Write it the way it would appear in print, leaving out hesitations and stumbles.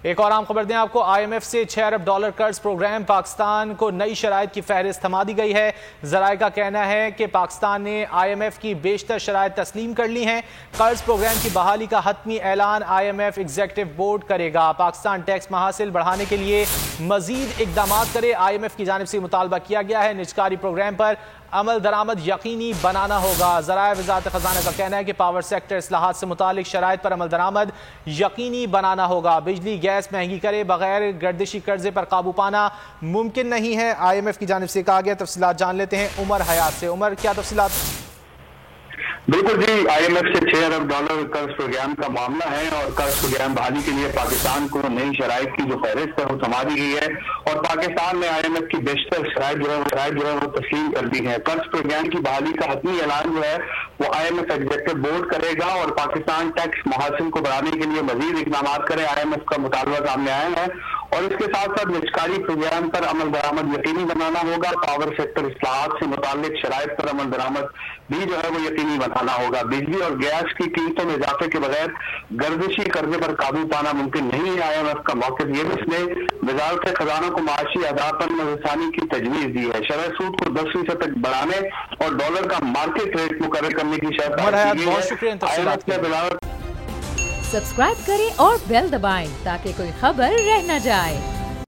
ایک اور عام خبر دیں آپ کو، IMF سے $6 ارب قرض پروگرام، پاکستان کو نئی شرائط کی فہرست تھما دی گئی ہے۔ ذرائع کا کہنا ہے کہ پاکستان نے IMF کی بیشتر شرائط تسلیم کر لی ہیں۔ قرض پروگرام کی بحالی کا حتمی اعلان IMF ایگزیکٹو بورڈ کرے گا۔ پاکستان ٹیکس محاصل بڑھانے کے لیے مزید اقدامات کرے، IMF کی جانب سے مطالبہ کیا گیا ہے۔ نجکاری پروگرام پر عمل درآمد یقینی بنانا ہوگا۔ ذرائع وزارت خزانہ کا کہنا ہے کہ پاور سیکٹر اصلاحات سے متعلق شرائط پر عمل درآمد یقینی بنانا ہوگا۔ بجلی گیس مہنگی کرے بغیر گردشی قرضے پر قابو پانا ممکن نہیں ہے، IMF کی جانب سے کہا گیا۔ تفصیلات جان لیتے ہیں عمر حیات سے۔ عمر، کیا تفصیلات؟ بالکل جی، IMF سے $6 ارب قرض پروگرام کا معاملہ ہے اور قرض پروگرام بحالی کے لیے پاکستان کو نئی شرائط کی جو فہرست ہے وہ تھما دی گئی ہے اور پاکستان نے IMF کی بیشتر شرائط جو ہے وہ تسلیم کر دی ہے۔ قرض پروگرام کی بحالی کا حتمی اعلان جو ہے وہ IMF ایگزیکٹو بورڈ کرے گا اور پاکستان ٹیکس محاصل کو بڑھانے کے لیے مزید اقدامات کرے، IMF کا مطالبہ سامنے آیا ہے اور اس کے ساتھ ساتھ نجکاری پروگرام پر عمل درآمد یقینی بنانا ہوگا۔ پاور سیکٹر اصلاحات سے متعلق شرائط پر عمل درآمد بھی جو ہے وہ یقینی بنانا ہوگا۔ بجلی اور گیس کی قیمتوں میں اضافے کے بغیر گردشی قرضے پر قابو پانا ممکن نہیں ہے۔ IMF کا موقف یہ اس نے وزارت خزانہ کو معاشی اہداف پر نظرثانی کی تجویز دی ہے۔ شرح سود کو 10% تک بڑھانے اور ڈالر کا مارکیٹ ریٹ مقرر کرنے کی شرط سبسکرائب کریں اور بیل دبائیں تاکہ کوئی خبر رہ نہ جائے۔